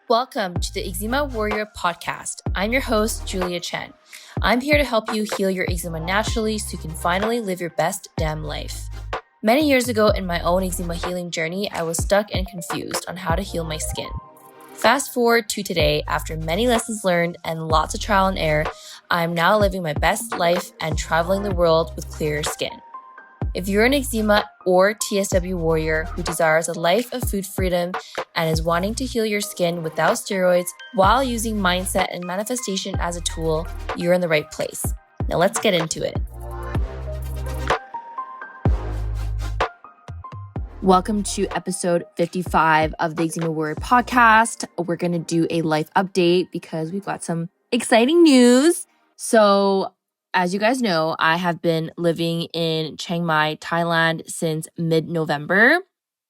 Welcome to the Eczema Warrior podcast. I'm your host, Julia Chen. I'm here to help you heal your eczema naturally so you can finally live your best damn life. Many years ago in my own eczema healing journey, I was stuck and confused on how to heal my skin. Fast forward to today, after many lessons learned and lots of trial and error, I'm now living my best life and traveling the world with clearer skin. If you're an eczema or TSW warrior who desires a life of food freedom and is wanting to heal your skin without steroids while using mindset and manifestation as a tool, you're in the right place. Now let's get into it. Welcome to episode 55 of the Eczema Warrior podcast. We're going to do a life update because we've got some exciting news. So as you guys know, I have been living in Chiang Mai, Thailand since mid-November,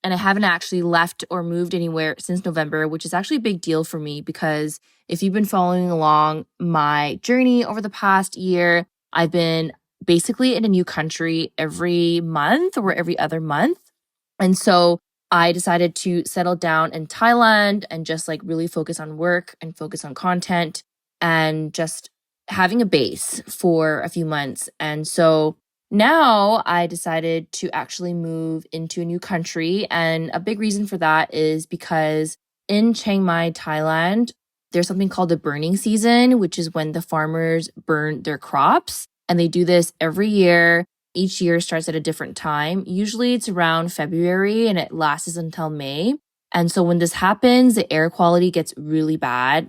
and I haven't actually left or moved anywhere since November, which is actually a big deal for me because if you've been following along my journey over the past year, I've been basically in a new country every month or every other month. And so I decided to settle down in Thailand and just really focus on work and focus on content and just having a base for a few months. And so now I decided to actually move into a new country. And a big reason for that is because in Chiang Mai, Thailand, there's something called the burning season, which is when the farmers burn their crops. And they do this every year. Each year starts at a different time. Usually it's around February and it lasts until May. And so when this happens, the air quality gets really bad.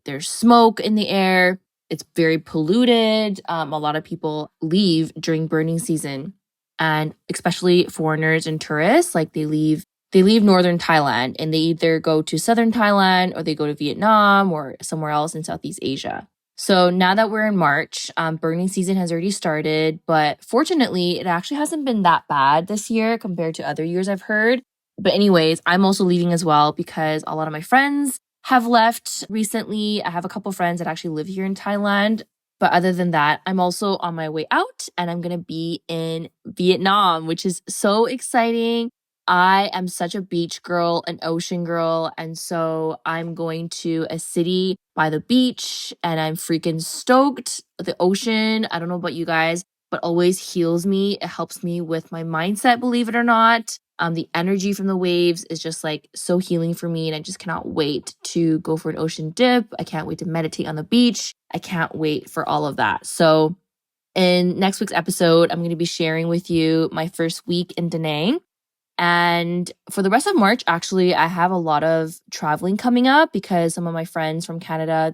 There's smoke in the air. It's very polluted. A lot of people leave during burning season, and especially foreigners and tourists, they leave northern Thailand and they either go to southern Thailand or they go to Vietnam or somewhere else in Southeast Asia. So now that we're in March, burning season has already started, but fortunately, it actually hasn't been that bad this year compared to other years I've heard. But anyways, I'm also leaving as well because a lot of my friends have left recently. I have a couple friends that actually live here in Thailand. But other than that, I'm also on my way out and I'm going to be in Vietnam, which is so exciting. I am such a beach girl, an ocean girl. And so I'm going to a city by the beach and I'm freaking stoked. The ocean, I don't know about you guys, but always heals me. It helps me with my mindset, believe it or not. The energy from the waves is just so healing for me. And I just cannot wait to go for an ocean dip. I can't wait to meditate on the beach. I can't wait for all of that. So in next week's episode, I'm going to be sharing with you my first week in Da Nang. And for the rest of March, actually, I have a lot of traveling coming up because some of my friends from Canada,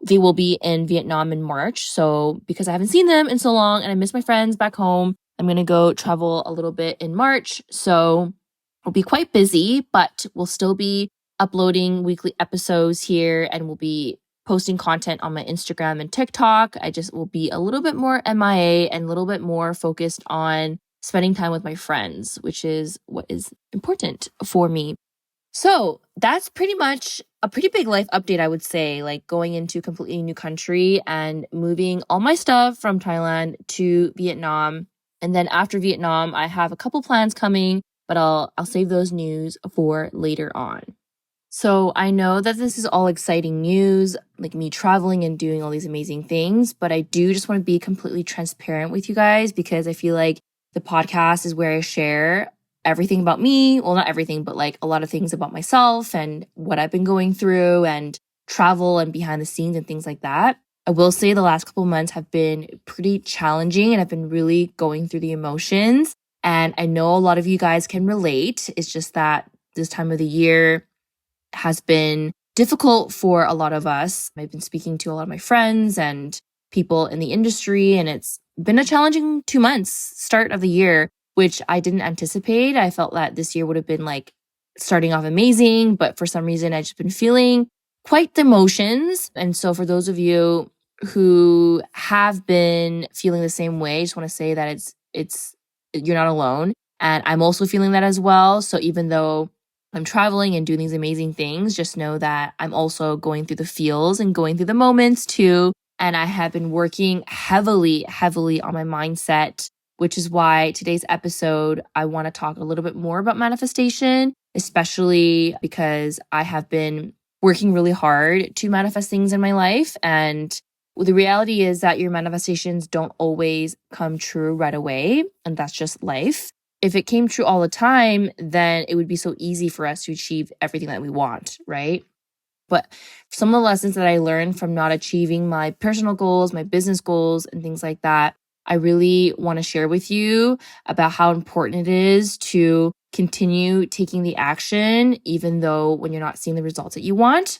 they will be in Vietnam in March. So because I haven't seen them in so long and I miss my friends back home, I'm going to go travel a little bit in March. So we'll be quite busy, but we'll still be uploading weekly episodes here and we'll be posting content on my Instagram and TikTok. I just will be a little bit more MIA and a little bit more focused on spending time with my friends, which is what is important for me. So that's pretty much a pretty big life update, I would say, going into a completely new country and moving all my stuff from Thailand to Vietnam. And then after Vietnam, I have a couple plans coming, but I'll save those news for later on. So I know that this is all exciting news, me traveling and doing all these amazing things, but I do just want to be completely transparent with you guys because I feel like the podcast is where I share everything about me. Well, not everything, but a lot of things about myself and what I've been going through and travel and behind the scenes and things like that. I will say the last couple months have been pretty challenging and I've been really going through the emotions. And I know a lot of you guys can relate. It's just that this time of the year has been difficult for a lot of us. I've been speaking to a lot of my friends and people in the industry, and it's been a challenging 2 months start of the year, which I didn't anticipate. I felt that this year would have been starting off amazing, but for some reason I've just been feeling quite the emotions. And so for those of you who have been feeling the same way, I just want to say that it's you're not alone. And I'm also feeling that as well. So even though I'm traveling and doing these amazing things, just know that I'm also going through the feels and going through the moments too. And I have been working heavily on my mindset, which is why today's episode, I want to talk a little bit more about manifestation, especially because I have been working really hard to manifest things in my life. And the reality is that your manifestations don't always come true right away. And that's just life. If it came true all the time, then it would be so easy for us to achieve everything that we want, right? But some of the lessons that I learned from not achieving my personal goals, my business goals, and things like that, I really want to share with you about how important it is to continue taking the action, even though when you're not seeing the results that you want.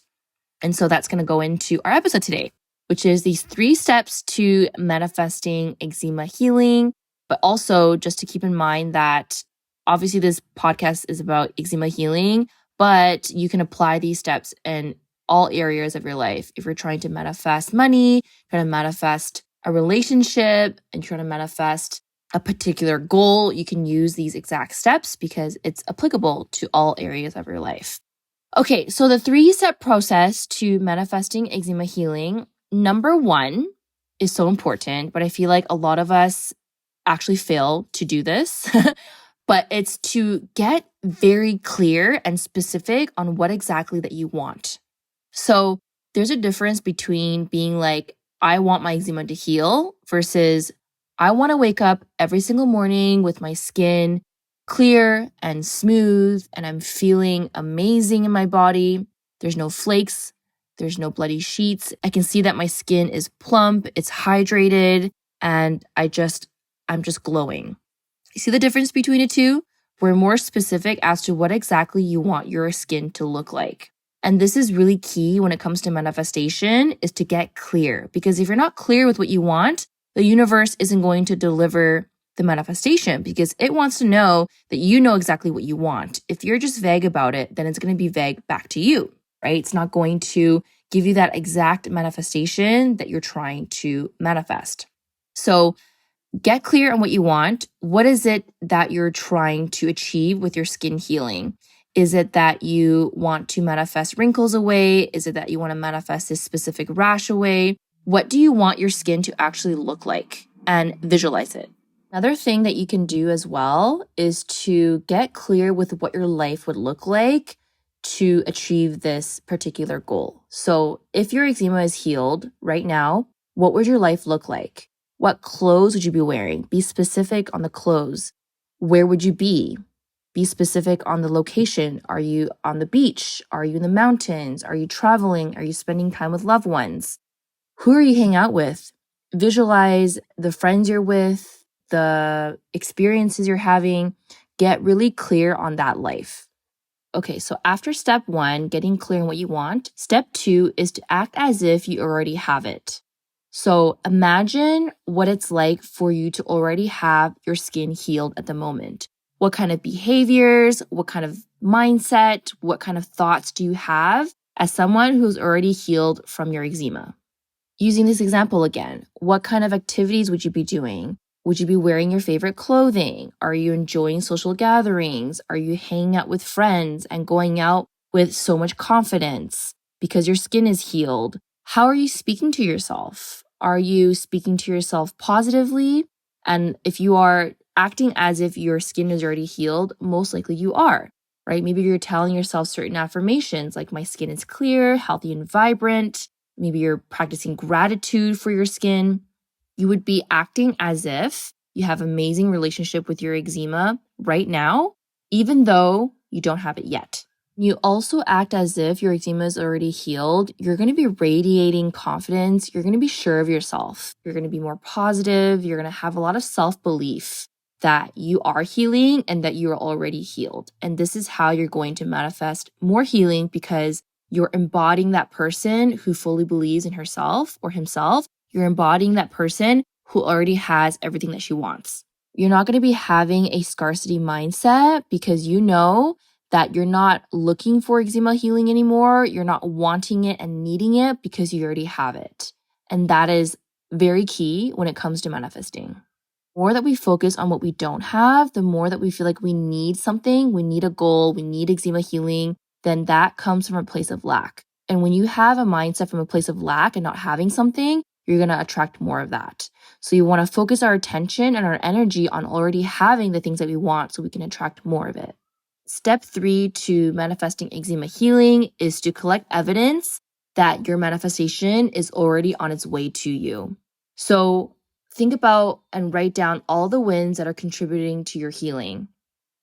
And so that's going to go into our episode today, which is these 3 steps to manifesting eczema healing. But also just to keep in mind that obviously this podcast is about eczema healing, but you can apply these steps in all areas of your life. If you're trying to manifest money, trying to manifest a relationship, and trying to manifest a particular goal, you can use these exact steps because it's applicable to all areas of your life. Okay, so the 3-step process to manifesting eczema healing, number 1 is so important, but I feel like a lot of us actually fail to do this. But it's to get very clear and specific on what exactly that you want. So there's a difference between being like, I want my eczema to heal versus I want to wake up every single morning with my skin clear and smooth and I'm feeling amazing in my body. There's no flakes. There's no bloody sheets. I can see that my skin is plump, it's hydrated, and I'm just glowing. You see the difference between the two? We're more specific as to what exactly you want your skin to look like. And this is really key when it comes to manifestation, is to get clear. Because if you're not clear with what you want, the universe isn't going to deliver the manifestation because it wants to know that you know exactly what you want. If you're just vague about it, then it's going to be vague back to you, right? It's not going to give you that exact manifestation that you're trying to manifest. So get clear on what you want. What is it that you're trying to achieve with your skin healing? Is it that you want to manifest wrinkles away? Is it that you want to manifest this specific rash away? What do you want your skin to actually look like? And visualize it. Another thing that you can do as well is to get clear with what your life would look like to achieve this particular goal. So if your eczema is healed right now, what would your life look like? What clothes would you be wearing? Be specific on the clothes. Where would you be? Be specific on the location. Are you on the beach? Are you in the mountains? Are you traveling? Are you spending time with loved ones? Who are you hanging out with? Visualize the friends you're with, the experiences you're having. Get really clear on that life. Okay, so after step 1, getting clear on what you want, step 2 is to act as if you already have it. So imagine what it's like for you to already have your skin healed at the moment. What kind of behaviors, what kind of mindset, what kind of thoughts do you have as someone who's already healed from your eczema? Using this example again, what kind of activities would you be doing? Would you be wearing your favorite clothing? Are you enjoying social gatherings? Are you hanging out with friends and going out with so much confidence because your skin is healed? How are you speaking to yourself? Are you speaking to yourself positively? And if you are acting as if your skin is already healed, most likely you are, right? Maybe you're telling yourself certain affirmations like my skin is clear, healthy, and vibrant. Maybe you're practicing gratitude for your skin. You would be acting as if you have an amazing relationship with your eczema right now, even though you don't have it yet. You also act as if your eczema is already healed. You're going to be radiating confidence. You're going to be sure of yourself. You're going to be more positive. You're going to have a lot of self-belief that you are healing and that you are already healed. And this is how you're going to manifest more healing because you're embodying that person who fully believes in herself or himself. You're embodying that person who already has everything that she wants. You're not going to be having a scarcity mindset because you know that you're not looking for eczema healing anymore. You're not wanting it and needing it because you already have it. And that is very key when it comes to manifesting. The more that we focus on what we don't have, the more that we feel like we need something, we need a goal, we need eczema healing, then that comes from a place of lack. And when you have a mindset from a place of lack and not having something, you're going to attract more of that. So you want to focus our attention and our energy on already having the things that we want so we can attract more of it. step 3 to manifesting eczema healing is to collect evidence that your manifestation is already on its way to you. So think about and write down all the wins that are contributing to your healing.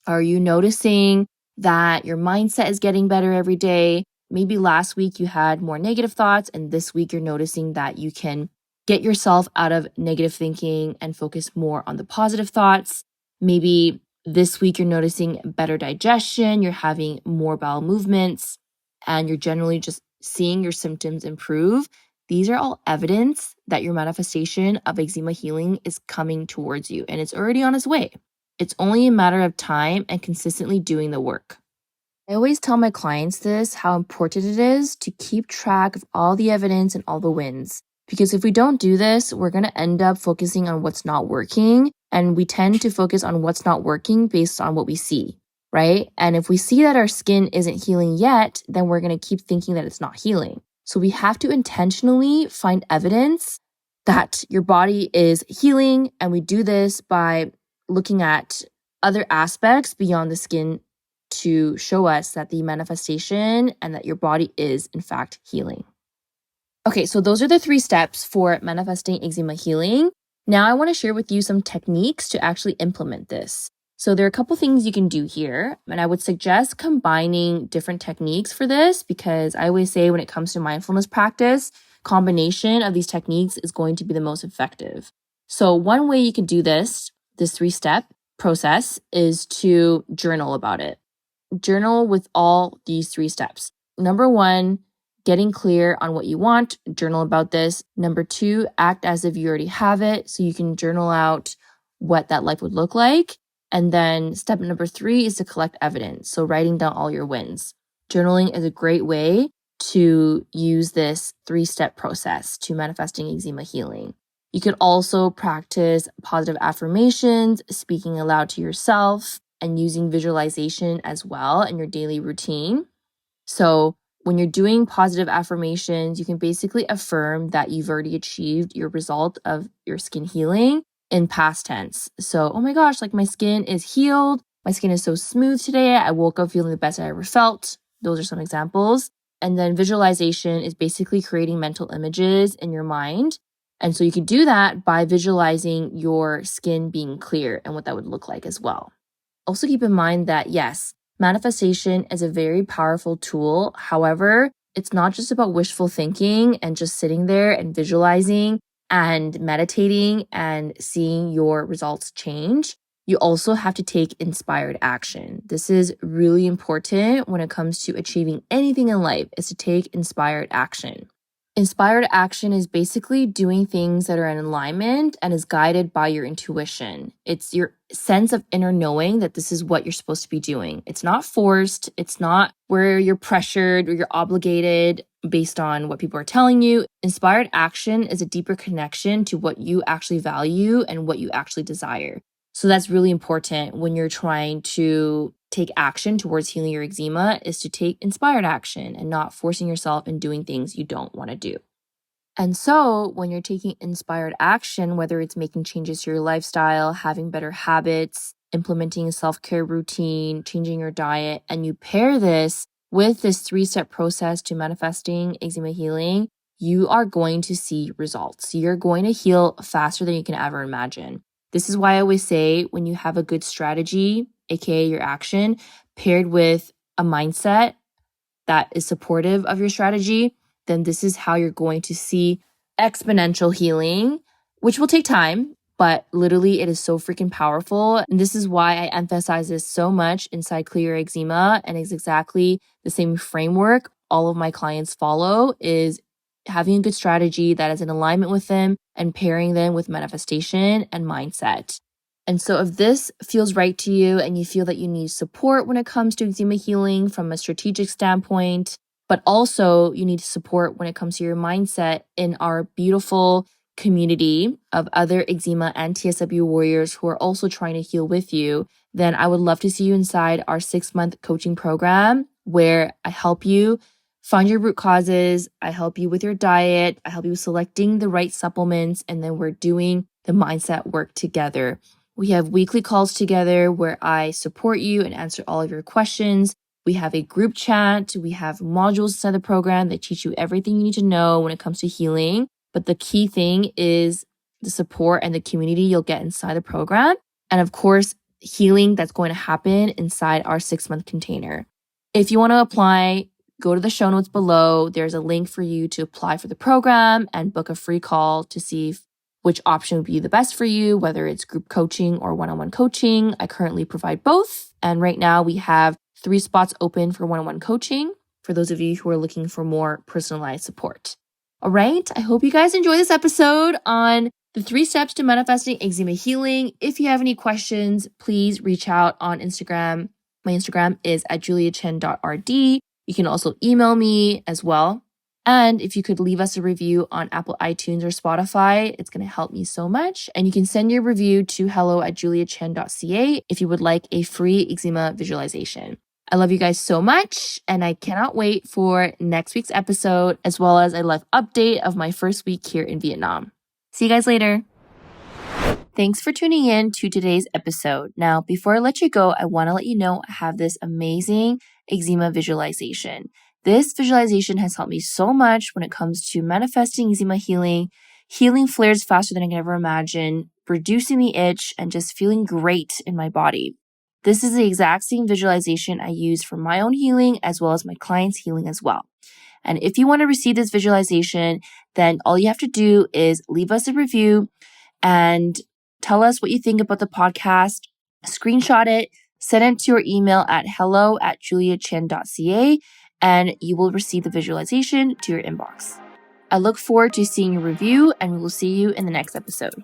Are you noticing that your mindset is getting better every day? Maybe last week you had more negative thoughts, and this week you're noticing that you can get yourself out of negative thinking and focus more on the positive thoughts. Maybe this week you're noticing better digestion, you're having more bowel movements, and you're generally just seeing your symptoms improve. These are all evidence that your manifestation of eczema healing is coming towards you, and it's already on its way. It's only a matter of time and consistently doing the work. I always tell my clients this, how important it is to keep track of all the evidence and all the wins. Because if we don't do this, we're going to end up focusing on what's not working. And we tend to focus on what's not working based on what we see, right? And if we see that our skin isn't healing yet, then we're going to keep thinking that it's not healing. So we have to intentionally find evidence that your body is healing. And we do this by looking at other aspects beyond the skin to show us that the manifestation and that your body is in fact healing. Okay, so those are the 3 steps for manifesting eczema healing. Now I want to share with you some techniques to actually implement this. So there are a couple things you can do here, and I would suggest combining different techniques for this because I always say when it comes to mindfulness practice, combination of these techniques is going to be the most effective. So one way you can do this 3-step process is to journal about it. Journal with all these 3 steps. Number 1, getting clear on what you want. Journal about this. Number 2, act as if you already have it. So you can journal out what that life would look like. And then step number 3 is to collect evidence. So writing down all your wins. Journaling is a great way to use this 3-step process to manifesting eczema healing. You could also practice positive affirmations, speaking aloud to yourself, and using visualization as well in your daily routine. So when you're doing positive affirmations, you can basically affirm that you've already achieved your result of your skin healing in past tense. So, oh my gosh, like my skin is healed. My skin is so smooth today. I woke up feeling the best I ever felt. Those are some examples. And then visualization is basically creating mental images in your mind. And so you can do that by visualizing your skin being clear and what that would look like as well. Also keep in mind that yes, manifestation is a very powerful tool. However, it's not just about wishful thinking and just sitting there and visualizing and meditating and seeing your results change. You also have to take inspired action. This is really important when it comes to achieving anything in life, is to take inspired action. Inspired action is basically doing things that are in alignment and is guided by your intuition. It's your sense of inner knowing that this is what you're supposed to be doing. It's not forced. It's not where you're pressured or you're obligated based on what people are telling you. Inspired action is a deeper connection to what you actually value and what you actually desire. So that's really important when you're trying to take action towards healing your eczema, is to take inspired action and not forcing yourself and doing things you don't want to do. And so when you're taking inspired action, whether it's making changes to your lifestyle, having better habits, implementing a self-care routine, changing your diet, and you pair this with this 3-step process to manifesting eczema healing, you are going to see results. You're going to heal faster than you can ever imagine. This is why I always say when you have a good strategy, aka your action, paired with a mindset that is supportive of your strategy, then this is how you're going to see exponential healing, which will take time, but literally it is so freaking powerful. And this is why I emphasize this so much inside Clear Eczema, and it's exactly the same framework all of my clients follow, is having a good strategy that is in alignment with them and pairing them with manifestation and mindset. And so if this feels right to you and you feel that you need support when it comes to eczema healing from a strategic standpoint, but also you need support when it comes to your mindset in our beautiful community of other eczema and TSW warriors who are also trying to heal with you, then I would love to see you inside our 6-month coaching program where I help you find your root causes, I help you with your diet, I help you with selecting the right supplements, and then we're doing the mindset work together. We have weekly calls together where I support you and answer all of your questions. We have a group chat. We have modules inside the program that teach you everything you need to know when it comes to healing. But the key thing is the support and the community you'll get inside the program. And of course, healing that's going to happen inside our 6-month container. If you want to apply, go to the show notes below. There's a link for you to apply for the program and book a free call to see which option would be the best for you, whether it's group coaching or one-on-one coaching. I currently provide both. And right now we have 3 spots open for one-on-one coaching for those of you who are looking for more personalized support. All right. I hope you guys enjoy this episode on the 3 steps to manifesting eczema healing. If you have any questions, please reach out on Instagram. My Instagram is @juliachen.rd. You can also email me as well. And if you could leave us a review on Apple iTunes or Spotify, it's going to help me so much. And you can send your review to hello@juliachen.ca if you would like a free eczema visualization. I love you guys so much, and I cannot wait for next week's episode, as well as a live update of my first week here in Vietnam. See you guys later. Thanks for tuning in to today's episode. Now, before I let you go, I want to let you know I have this amazing eczema visualization. This visualization has helped me so much when it comes to manifesting eczema healing flares faster than I can ever imagine, reducing the itch, and just feeling great in my body. This is the exact same visualization I use for my own healing as well as my clients' healing as well. And if you want to receive this visualization, then all you have to do is leave us a review and tell us what you think about the podcast, screenshot it, send it to your email at hello@juliachen.ca, and you will receive the visualization to your inbox. I look forward to seeing your review, and we will see you in the next episode.